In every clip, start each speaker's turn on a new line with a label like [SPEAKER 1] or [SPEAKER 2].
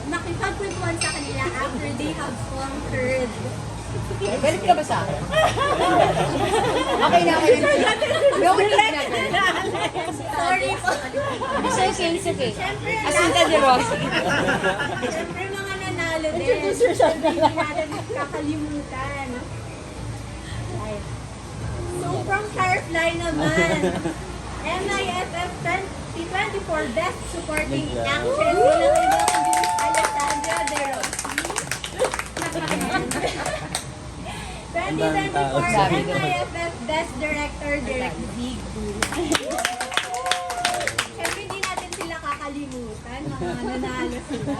[SPEAKER 1] makipagkwentuhan sa kanila after they have conquered.
[SPEAKER 2] Balik ka ba sa akin? Okay na, okay na. No,
[SPEAKER 1] Sorry po.
[SPEAKER 3] It's okay, it's okay.
[SPEAKER 1] Siyempre,
[SPEAKER 3] Asinta de Rossi.
[SPEAKER 1] siyempre mga nanalo din.
[SPEAKER 2] Introduce yourself na
[SPEAKER 1] Hindi natin kakalimutan. Right. So from Firefly naman, MIFF 2024 Best Supporting Actress. Walang iba kundi Miss Alessandra De Rossi. 2024 MIFF Best Director, Direk Zig. Siyempre hindi natin sila kakalimutan, mga nanalo sila.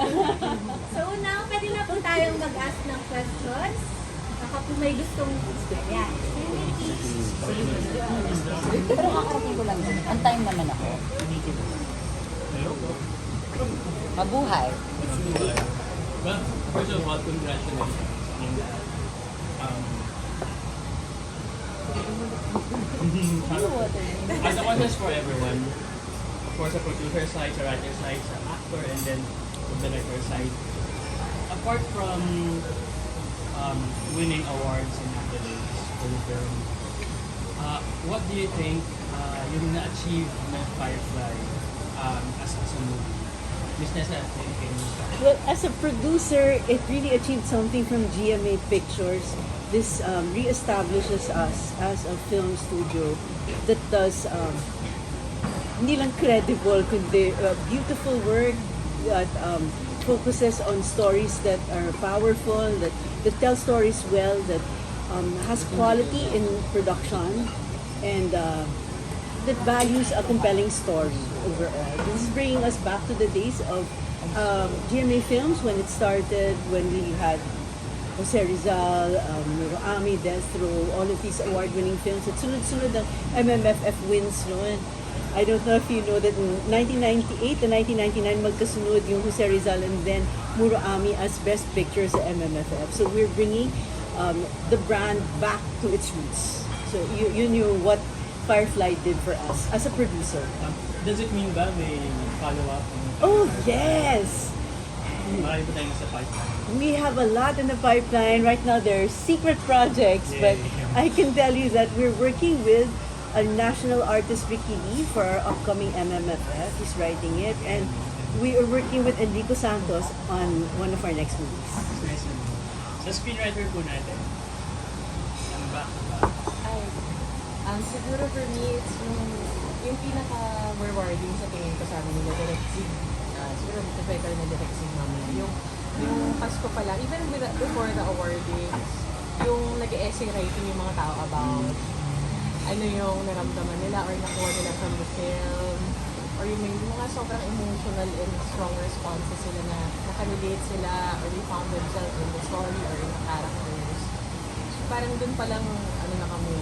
[SPEAKER 1] So now, pwede na po tayong mag-ask ng questions. Baka po may gustong yan.
[SPEAKER 3] Pero kakarating ko lang din. On time naman ako. Mabuhay.
[SPEAKER 4] Well, first of all, congratulations. As a contest for everyone, of course, sa producer side, sa writer side, sa actor, and then the director side. Apart from winning awards and accolades for the film, what do you think yung na-achieve ng Firefly as a movie? Miss Nessa, can you start?
[SPEAKER 5] Well, as a producer, it really achieved something from GMA Pictures. This reestablishes us as a film studio that does hindi lang credible, kundi beautiful work that focuses on stories that are powerful, that tell stories well, that has quality in production, and that values a compelling story overall. This is bringing us back to the days of GMA Films when it started, when we had Jose Rizal, Ami, Destro, all of these award-winning films. At sunod-sunod ang MMFF wins noon. I don't know if you know that in 1998 and 1999 magkasunod yung Jose Rizal and then Muroami as Best Picture sa MMFF. So we're bringing the brand back to its roots. So you knew what Firefly did for us as a producer.
[SPEAKER 4] Does it mean ba may follow-up?
[SPEAKER 5] Oh, yes!
[SPEAKER 4] Marami pa tayong sa pipeline.
[SPEAKER 5] We have a lot in the pipeline. Right now, there are secret projects, but I can tell you that we're working with a national artist, Vicky Lee, for our upcoming MMFF. He's writing it. And we are working with Enrico Santos on one of our next movies.
[SPEAKER 4] Nice to know. Sa screenwriter po natin, ano ba?
[SPEAKER 6] Siguro for me, it's yung pinaka-rewarding sa tingin ko sa amin nila, Direct Zig. Siguro better na Direct Zig mamaya. Yung Pasko pala, even before the awardings, yung nag-essay writing yung mga tao about ano yung naramdaman nila or nakuha nila from the film, or yung may mga sobrang emotional and strong responses sila na nakarelate sila or they found themselves in the story or in the characters. So parang dun palang ano na kami,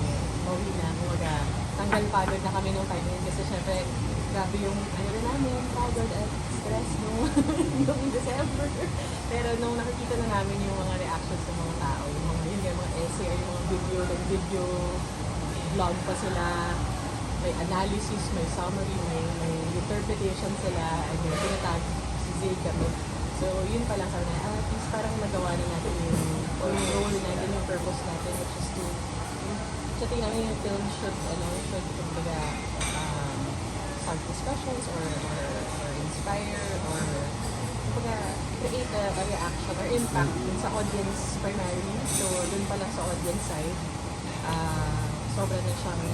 [SPEAKER 6] mauwi na, kumbaga, tanggal pagod na kami nung time yun kasi syempre, grabe yung ano rin namin, pagod at stress nung December. Pero nung nakikita na namin yung mga reactions ng mga tao, yung mga essay, yung mga video vlog pa sila, may analysis, may summary, may interpretation sila, and yung tinatag si Zay kami. So yun pa lang sabi na, at least parang nagawa na natin yung role natin, yung purpose natin, which is to so tingnan namin yung film should kumbaga solve discussions or inspire or kumbaga create a reaction or impact dun sa audience primarily. So dun pa lang sa audience side, sobra na siyang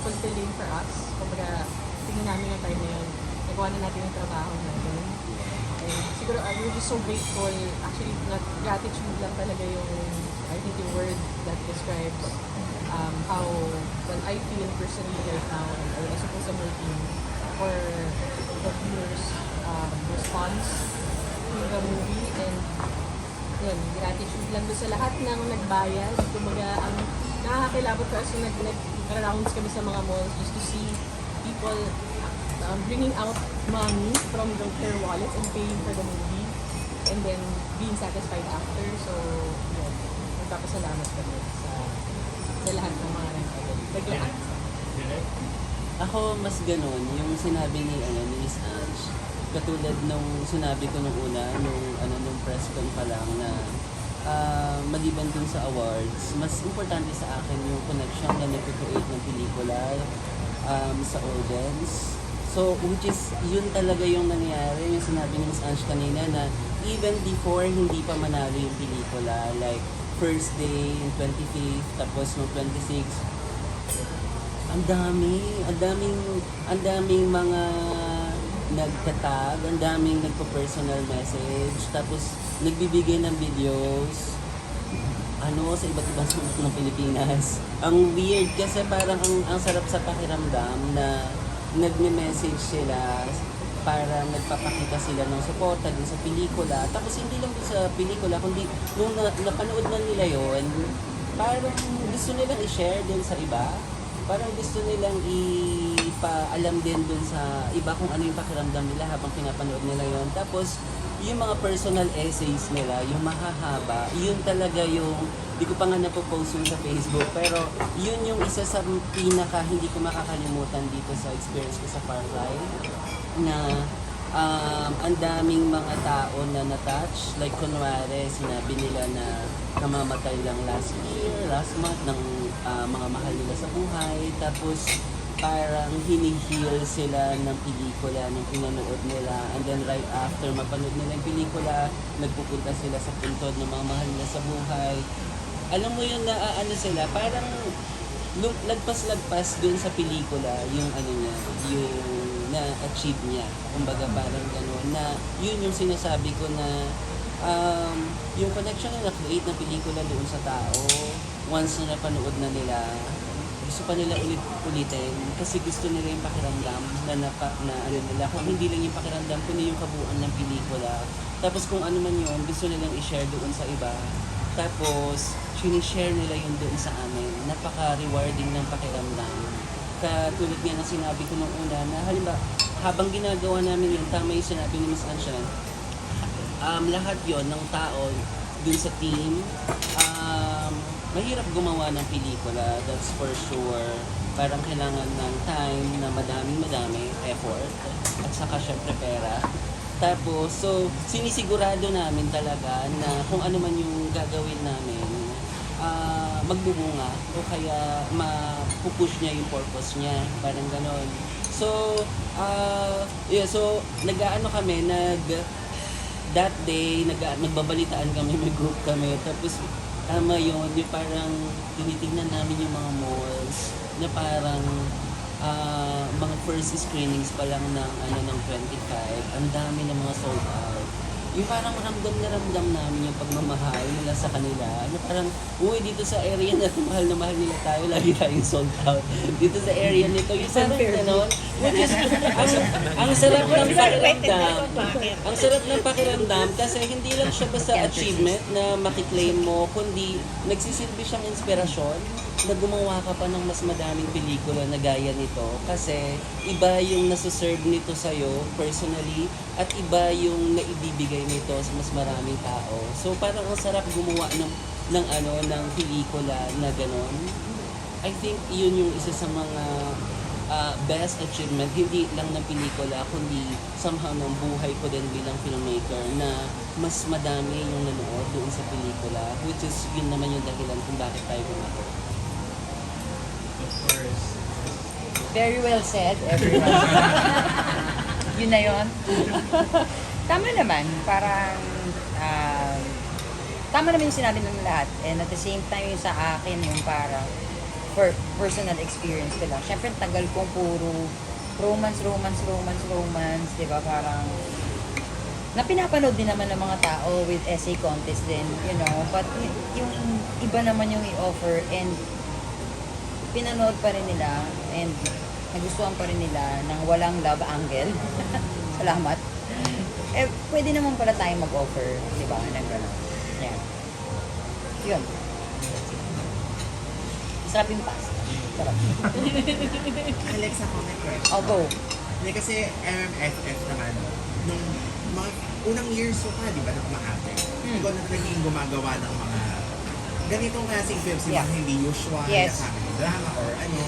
[SPEAKER 6] fulfilling for us. Kumbaga tingnan namin yung time na yun, nagawa na natin yung trabaho natin. And siguro we're just so grateful. Actually, gratitude lang talaga yung I think yung word that describes how when I feel personally right now, and I suppose I'm working for the viewers' response to the movie, and yun, gratitude lang doon sa lahat ng nagbayad. Kumbaga, ang nakakakilabot ko as nag-rounds kami sa mga malls just to see people bringing out money from their wallets and paying for the movie, and then being satisfied after. So, yun, magpapasalamat kami sa lahat ng mga nag-lahat.
[SPEAKER 7] Ako mas ganun, yung sinabi ni Miss Ange, katulad nung sinabi ko nung una, nung press con pa lang na maliban dun sa awards, mas importante sa akin yung connection na nag-create ng pelikula sa audience. So, which is, yun talaga yung nangyari, yung sinabi ni Ms. Ange kanina na even before hindi pa manalo yung pelikula, like first day, yung 25th, tapos no 26th, ang daming mga nagtatag, ang daming nagpo-personal message, tapos nagbibigay ng videos, sa iba't ibang sulok ng Pilipinas. Ang weird kasi parang ang sarap sa pakiramdam na nagme-message sila, para nagpapakita sila ng suporta din sa pelikula. Tapos hindi lang din sa pelikula, kundi nung napanood na nila yon, parang gusto nilang i-share din sa iba. Parang gusto nilang ipaalam din dun sa iba kung ano yung pakiramdam nila habang pinapanood nila yon. Tapos yung mga personal essays nila, yung mahahaba, yun talaga yung, di ko pa nga napopost yun sa Facebook, pero yun yung isa sa pinaka hindi ko makakalimutan dito sa experience ko sa Firefly, na ang daming mga tao na na-touch, like kunwari sinabi nila na namamatay lang last month ng mga mahal nila sa buhay, tapos parang hinihil sila ng pelikula ng pinanood nila, and then right after mapanood nila yung pelikula, nagpupunta sila sa puntod ng mga mahal nila sa buhay. Alam mo yun na sila, parang lagpas-lagpas dun sa pelikula yung niya, yung na-achieve niya. Kumbaga parang gano'n, na yun yung sinasabi ko na yung connection na na-create ng pelikula doon sa tao, once na napanood na nila, gusto pa nila ulitin kasi gusto nila yung pakiramdam na nila, kung hindi lang yung pakiramdam kundi yung kabuuan ng pelikula. Tapos kung ano man yun, gusto nilang i-share doon sa iba. Tapos sinishare nila yun doon sa amin. Napaka-rewarding ng pakiramdam. Katulad nga ng sinabi ko nung una na halimbawa, habang ginagawa namin yun, tama yung sinabi ni Ms. Anshan, lahat yon ng tao dun sa team, mahirap gumawa ng pelikula, that's for sure. Parang kailangan ng time na madaming effort, at saka syempre pera. Tapos, so, sinisigurado namin talaga na kung ano man yung gagawin namin, magbubunga o kaya mapupush niya yung purpose niya, parang ganon. So, so nag-aano kami, that day, nagbabalitaan kami, may group kami, tapos tama yun, yung parang tinitingnan namin yung mga malls na parang mga first screenings pa lang ng 25, ang dami ng mga sold out. Yung parang ramdam na ramdam namin yung pagmamahal nila sa kanila, na parang, uy, dito sa area na mahal na mahal nila tayo, lagi tayong sold out. Dito sa area nito, yung sarap na nun, which is, ang sarap ng pakiramdam. Ang sarap ng pakiramdam kasi hindi lang siya basta achievement na makiklaim mo, kundi nagsisilbi siyang inspirasyon na gumawa ka pa ng mas madaming pelikula na gaya nito, kasi iba yung nasuserve nito sa'yo personally at iba yung naibibigay nito sa mas maraming tao. So parang ang sarap gumawa ng pelikula na ganon. I think yun yung isa sa mga best achievement, hindi lang ng pelikula, kundi somehow ng buhay ko din bilang filmmaker, na mas madami yung nanood doon sa pelikula, which is yun naman yung dahilan kung bakit tayo gumawa.
[SPEAKER 4] Of course.
[SPEAKER 3] Very well said, everyone. Yun na yun. Tama naman, parang tama naman yung sinabi ng lahat. And at the same time, yung sa akin, yung parang for personal experience ko lang. Siyempre, tagal kong puro romance, di ba? Parang na pinapanood din naman ng mga tao with essay contest din, you know. But yung iba naman yung i-offer, and pinanood pa rin nila, and nagustuhan pa rin nila ng walang love angle. Salamat. Eh, pwede naman pala tayong mag-offer, di ba? Ng gano'n. Yan. Yun. Sarap yung pasta. Sarap.
[SPEAKER 8] Alexa, comment question.
[SPEAKER 3] I'll go.
[SPEAKER 8] Hindi kasi MMFF naman, nung mga unang years so pa, di ba, nung mga-ate, ikaw na naging gumagawa ng mga ganitong klaseng films,
[SPEAKER 3] Yeah.
[SPEAKER 8] yung hindi usual,
[SPEAKER 3] Yes.
[SPEAKER 8] na family drama or ano.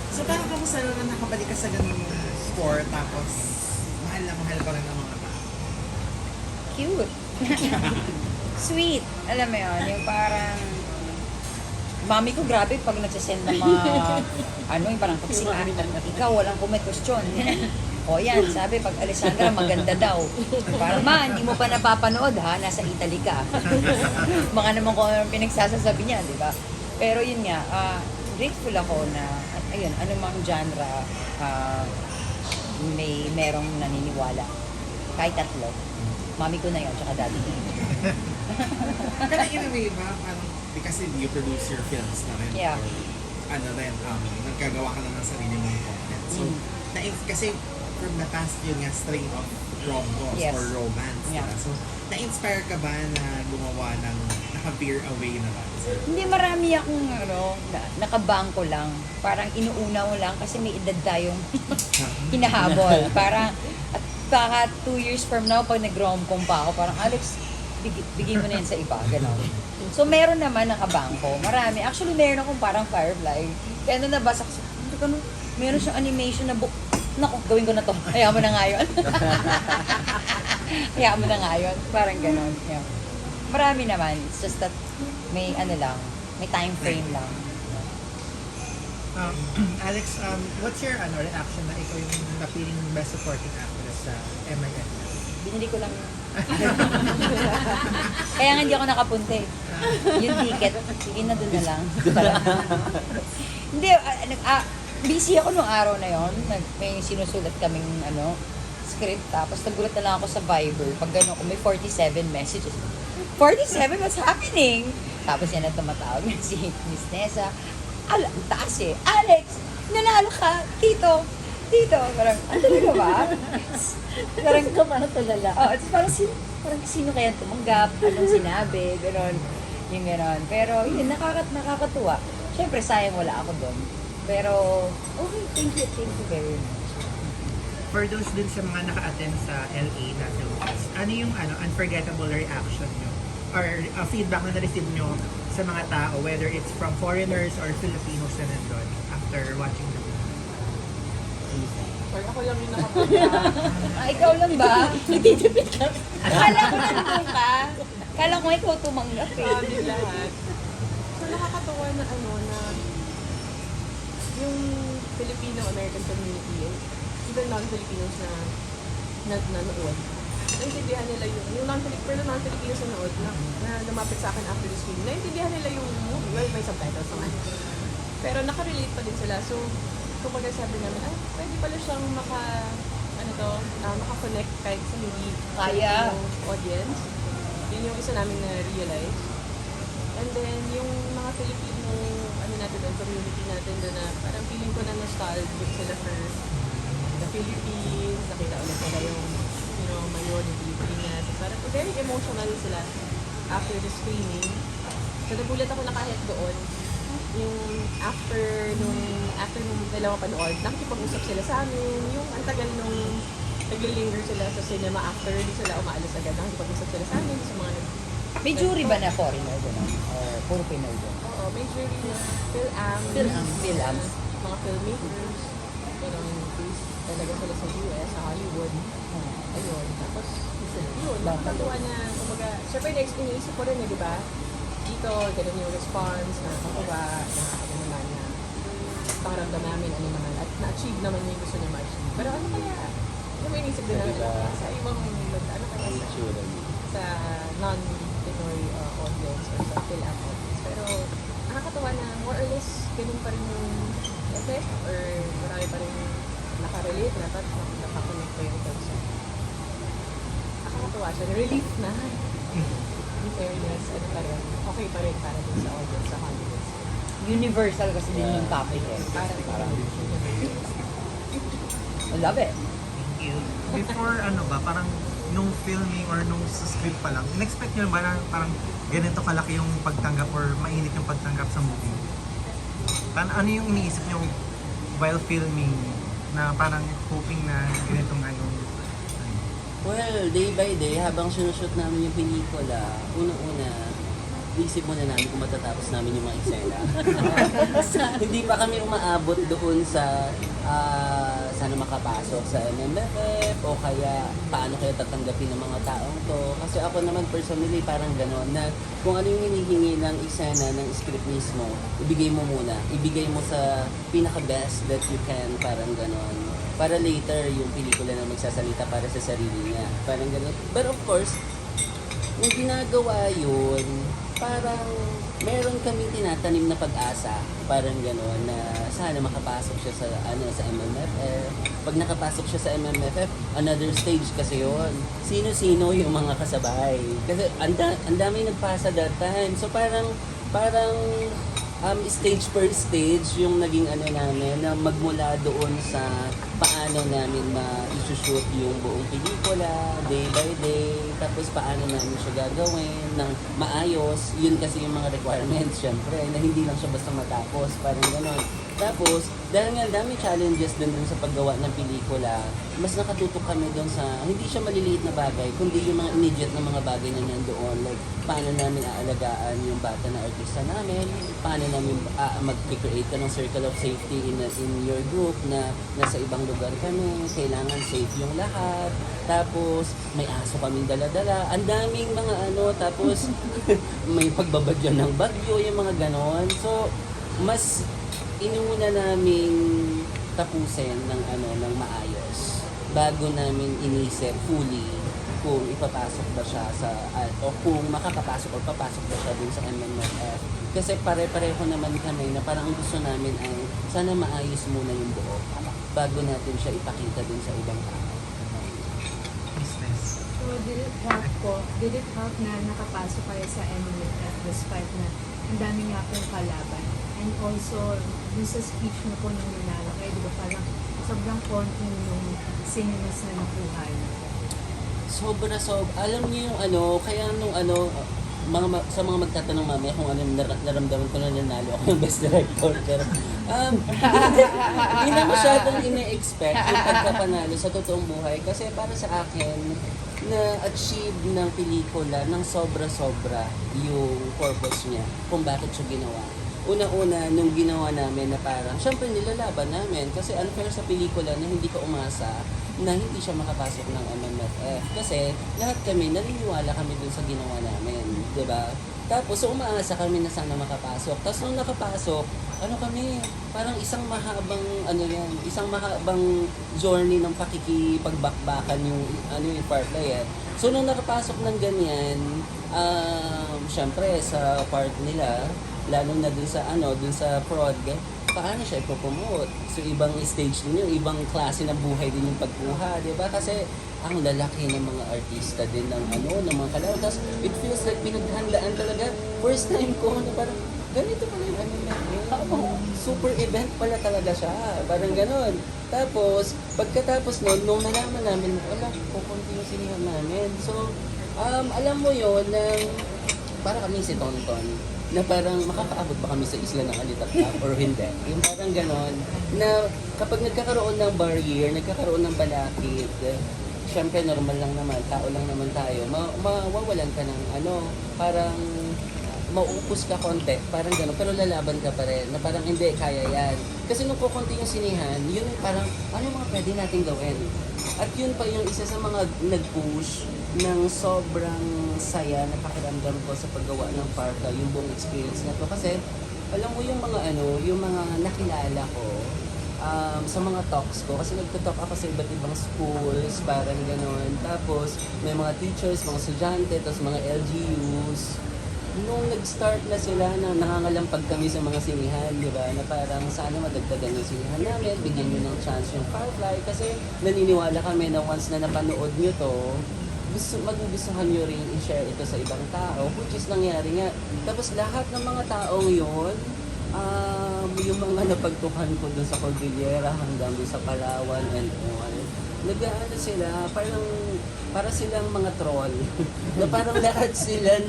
[SPEAKER 8] So parang kamusta na nakabalik ka sa ganung sport, tapos mahal na mahal pa rin ang mga
[SPEAKER 3] cute. Sweet. Alam mo yun, yung parang, mami ko grabe pag nagsasend ng mga, yung parang pagsikaan, ikaw walang comment question. O yan, sabi pag Alessandra maganda daw. Parang ma, hindi mo pa napapanood ha, nasa Italy ka. Mga naman kung anong pinagsasasabi niya, di ba? Pero yun nga, grateful ako na, at ayun, anumang genre, merong naniniwala. Kahit tatlo. Mami ko na yun, tsaka daddy ko.
[SPEAKER 8] Pero in a way ba, parang, because you produce your films na rin.
[SPEAKER 3] Yeah.
[SPEAKER 8] Or, nagkagawa ka na ng sarili mong content. So, kasi from the past yun nga, strain of rom-coms
[SPEAKER 3] Yes.
[SPEAKER 8] or romance.
[SPEAKER 3] Yeah.
[SPEAKER 8] Diba? So, na-inspire ka ba na gumawa ng naka-veer away na ba?
[SPEAKER 3] Hindi marami akong nakabangko lang. Parang inuuna mo lang kasi may edad tayong hinahabol. Parang, at baka 2 years from now, pag nag-rom-com pa ako, parang Alex, bigay mo na yan sa iba. Ganon. So, meron naman nakabangko. Marami. Actually, meron akong parang Firefly. Kaya na nabasa ko, meron siyang animation na book. Naku, gawin ko na to. Hayaan mo na nga yun. Hayaan mo na nga yun. Parang ganon. Yeah. Marami naman. It's just that may may time frame lang.
[SPEAKER 9] Alex, what's your reaction na ikaw yung napiling best supporting actress sa MIF?
[SPEAKER 3] Binili ko lang. Kaya nga hindi ako nakapunta eh. Yung ticket, sige na doon na lang. Hindi, busy ako nung araw na yon. May sinusulat kaming script. Tapos nagulat na lang ako sa Viber. Pag gano'n ko, may 47 messages. 47? What's happening? Tapos yan na tumatawag na si Miss Nessa. Ang taas eh. Alex, nanalo ka. Tito. Parang, talaga ba? Parang ka parang talala. Oo, parang sino kaya tumanggap? Anong sinabi? Ganon. Yung ganon. Pero yun, nakakatuwa. Siyempre, sayang wala ako doon. Pero, okay, thank you very much.
[SPEAKER 9] For those dun sa mga naka-attend sa LA na film fest, ano yung unforgettable reaction nyo? Or feedback na na-receive nyo sa mga tao, whether it's from foreigners or Filipinos na nandun after watching the movie?
[SPEAKER 6] Or ako lang yung nakapunta.
[SPEAKER 3] Ikaw lang ba? Nagtitipid ka. Akala ko nandun ka. Akala ko ikaw tumanggap eh.
[SPEAKER 6] Grabe lahat. So nakakatawa na na yung Filipino-American community, even non-Filipinos na nanood, naintindihan nila yung non-Filipinos na nanood na lumapit sa akin after the screening, naintindihan nila yung movie. Well, may subtitles naman. Pero nakarelate pa din sila. So, kumbaga sabi namin, pwede pala siyang maka-connect kahit sa hindi
[SPEAKER 3] Kaya.
[SPEAKER 6] audience. Yun yung isa namin na-realize. And then, yung mga Filipino, natin doon, community natin doon na parang feeling ko na nostalgic sila for the Philippines. Nakita ulit nila yung, mayon, yung Pilipinas. Parang very emotional sila after the screening. So, nagulat ako na kahit doon, yung after nung dalawa panood, nakikipag-usap sila sa amin, yung ang tagal nung nag-linger sila sa cinema after, hindi sila umaalis agad, nakikipag-usap sila sa amin, sa mga
[SPEAKER 3] May jury ba na foreigner doon? Or puro Pinoy doon?
[SPEAKER 6] Oo, may jury na PhilAm, mga filmmakers, based talaga sila sa US, sa Hollywood. Ayun, tapos yun, nakakatuwa na, kumbaga, syempre iniisip ko rin di ba? Dito, ganun yung response, nakakatuwa, nakakatawa naman na pangaramdam namin, at na-achieve naman yung gusto niya ma-achieve. Pero ano kaya, yung iniisip din namin sa ibang, sa non-Pinoy audience or sa PhilAm audience. Pero nakakatawa na more or less ganun pa rin yung effect or marami pa rin nakarelate na at nakakonect pa yung concept. Nakakatawa siya. Relief na. In fairness, pa rin. Okay pa rin para din sa audience, sa audience.
[SPEAKER 3] Universal kasi din yung topic eh.
[SPEAKER 6] Parang
[SPEAKER 3] I love it.
[SPEAKER 9] Thank you.
[SPEAKER 10] Before parang nung filming or nung sa script pa lang, in-expect nyo ba na parang ganito kalaki yung pagtanggap or mainit yung pagtanggap sa movie? Ano yung iniisip nyo while filming na parang hoping na ganito nga yung
[SPEAKER 7] Well, day by day, habang sinushoot namin yung pelikula, unang-una, isip muna namin kung matatapos namin yung mga eksena. Hindi pa kami umaabot doon sa sana makapasok sa MMFF o kaya paano kaya tatanggapin ng mga taong to. Kasi ako naman personally parang gano'n na kung ano yung hinihingi ng eksena ng script mismo, ibigay mo muna. Ibigay mo sa pinaka-best that you can, parang gano'n. Para later yung pelikula na magsasalita para sa sarili niya. Parang gano'n. But of course, nung ginagawa yun, parang meron kami tinatanim na pag-asa, parang gano'n, na sana makapasok siya sa sa MMFF. Pag nakapasok siya sa MMFF, another stage kasi yun. Sino-sino yung mga kasabay. Kasi ang dami nagpasa that time. So parang stage per stage yung naging namin na magmula doon sa paano namin ma-shoot yung buong pelikula day by day, tapos paano namin siya gagawin ng maayos. Yun kasi yung mga requirements syempre, na hindi lang siya basta matapos, parang gano'n. Tapos, dahil nga dami challenges din sa paggawa ng pelikula, mas nakatutok kami doon sa, hindi siya maliliit na bagay, kundi yung mga immediate na mga bagay na nandoon. Like, paano namin aalagaan yung bata na artista namin, paano namin mag-create ka ng circle of safety in your group na nasa ibang lugar kami, kailangan safe yung lahat, tapos may aso kaming dala-dala, ang daming mga tapos may pagbabagyo ng bagyo, yung mga ganon. So, mas inuna naming tapusin ng maayos bago namin inisip fully kung ipapasok ba siya sa o kung makakapasok o papasok ba siya dun sa MMFF. Kasi pare-pareho naman kami na parang gusto namin ay sana maayos muna yung buo bago natin siya ipakita dun sa ibang tao.
[SPEAKER 10] Business.
[SPEAKER 1] So, did it help na nakapasok kayo sa MMFF despite na ang dami nga pong kalaban? And also, dun sa speech mo po nung ninala kayo, di ba parang sobrang konti yung sininis na nakuha niyo?
[SPEAKER 7] Sobra. Alam niyo yung kaya nung sa mga magtatanong mamaya kung anong naramdaman ko na nanalo ako ng best director. Pero, hindi na masyadong ine-expect yung pagkapanalo sa totoong buhay. Kasi para sa akin, na-achieve ng pelikula ng sobra-sobra yung purpose niya kung bakit siya ginawa. Una-una, nung ginawa namin na parang, syempre nilalaban namin kasi unfair sa pelikula na hindi ka umasa na hindi siya makapasok ng MMFF. Kasi lahat kami, naniniwala kami dun sa ginawa namin, di ba? Tapos, so umaasa kami na sana makapasok. Tapos nung nakapasok, kami, parang isang mahabang journey ng pakikipagbakbakan yung partner. So nung nakapasok ng ganyan, syempre sa part nila, lalo na dun sa prod, paano siya ipopromote? So ibang stage din yung ibang klase ng buhay din yung pagkuha, di ba? Kasi ang lalaki ng mga artista din ng mga kalaban. Tapos it feels like pinaghandaan talaga. First time ko na parang, ganito pala yung super event pala talaga siya. Parang ganon. Tapos, pagkatapos nung nalaman namin, kukunti yung sinihan namin. So, alam mo yun, para kami si Tonton, na parang makakaabot ba kami sa isla ng Alitaptap or hindi. Yung parang ganon, na kapag nagkakaroon ng barrier, nagkakaroon ng balakid, syempre normal lang naman, tao lang naman tayo, mawawalan ka ng parang mauupos ka konti, parang gano'n, pero lalaban ka pa rin, na parang hindi, kaya yan. Kasi nung kukunti yung sinihan, yun parang, ano yung mga pwede natin gawin? At yun pa yung isa sa mga nag-push ng sobrang saya na pakiramdam ko sa paggawa ng Parka, yung buong experience na to. Kasi, alam mo yung mga nakilala ko, sa mga talks ko, kasi nagtutalk ako sa iba't ibang schools, parang gano'n. Tapos, may mga teachers, mga estudyante, tapos mga LGUs. Nung nag-start na sila na nangangalampag kami sa mga sinihan, di ba? Na parang sana madagdagan yung sinihan namin, bigyan nyo ng chance yung Firefly. Kasi naniniwala kami na once na napanood nyo to, magugustuhan nyo rin i-share ito sa ibang tao, which is nangyari nga. Tapos lahat ng mga taong yun, yung mga napagtukan ko dun sa Cordillera hanggang dun sa Palawan and all, nag-aano sila, para silang mga troll. Na parang lahat sila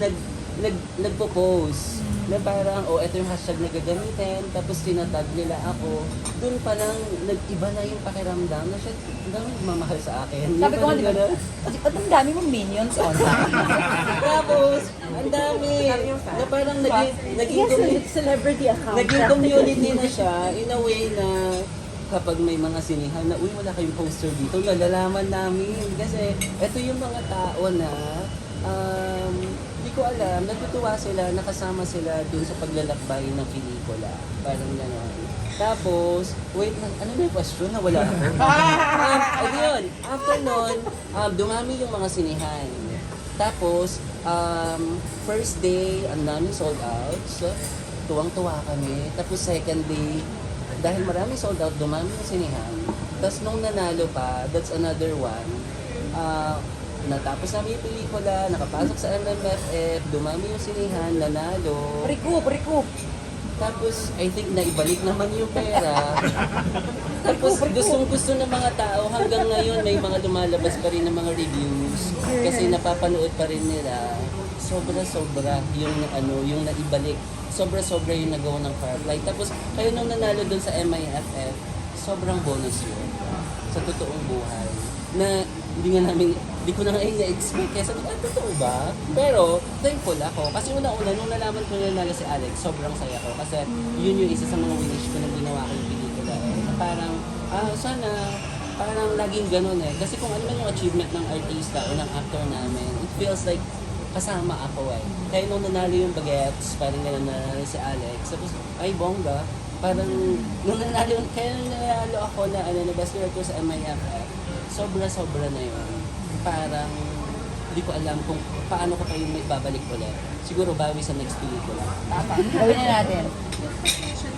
[SPEAKER 7] nagpo-post. Na parang, oh, ito yung hashtag na gagamitin, tapos tinatag nila ako. Doon pa lang, nag-iba na yung pakiramdam na siya, ang dami mamahal sa akin.
[SPEAKER 2] Sabi ko nga,
[SPEAKER 7] Yung
[SPEAKER 2] di ba?
[SPEAKER 7] parang
[SPEAKER 2] Ba't ang dami mong minions online?
[SPEAKER 7] Tapos, ang dami. Na parang naging,
[SPEAKER 5] Yes, it's celebrity account.
[SPEAKER 7] naging community na siya in a way na kapag may mga sinihan na, uy, wala kayong poster dito, nalalaman namin. Kasi ito yung mga tao na, di ko alam, natutuwa sila, nakasama sila dun sa paglalakbay ng pelikula. Parang gano'n. Tapos, wait, ano na yung question? Nawala ako. Ayun, after nun, dumami yung mga sinihan. Tapos, first day, ang daming sold out. So, tuwang-tuwa kami. Tapos second day, dahil marami sold out, dumami yung sinihan. Tapos nung nanalo pa, that's another one. Natapos namin yung pelikula, nakapasok sa MMFF, dumami yung sinihan, nanalo.
[SPEAKER 2] Recoup.
[SPEAKER 7] Tapos, I think naibalik naman yung pera. Tapos, gustong-gusto ng mga tao hanggang ngayon may mga lumalabas pa rin ng mga reviews kasi napapanood pa rin nila. Sobra-sobra yung naibalik. Sobra-sobra yung nagawa ng Firefly. Tapos, kayo nung nanalo dun sa MIFF, sobrang bonus yun sa totoong buhay. Na hindi ko na ngayon na-expect. Kaya sabi ko, totoo ba? Pero, thankful ako. Kasi una-una, nung nalaman ko na nanalo si Alex, sobrang saya ko. Kasi yun yung isa sa mga wish ko na ginawa ko yung pelikula. Na parang, sana, parang laging ganun eh. Kasi kung ano man yung achievement ng artista o ng actor namin, it feels like kasama ako eh. Kaya nung nanalo yung Bagets, parang gano'n na si Alex. Tapos, ay bongga. Parang, nung nanalo ako na best director sa MIFF, sobra-sobra na yun. Parang, hindi ko alam kung paano ko pa yung may babalik ulit. Siguro bawi sa next pelikula.
[SPEAKER 2] Tama. Gawin na natin.
[SPEAKER 11] Yung expectation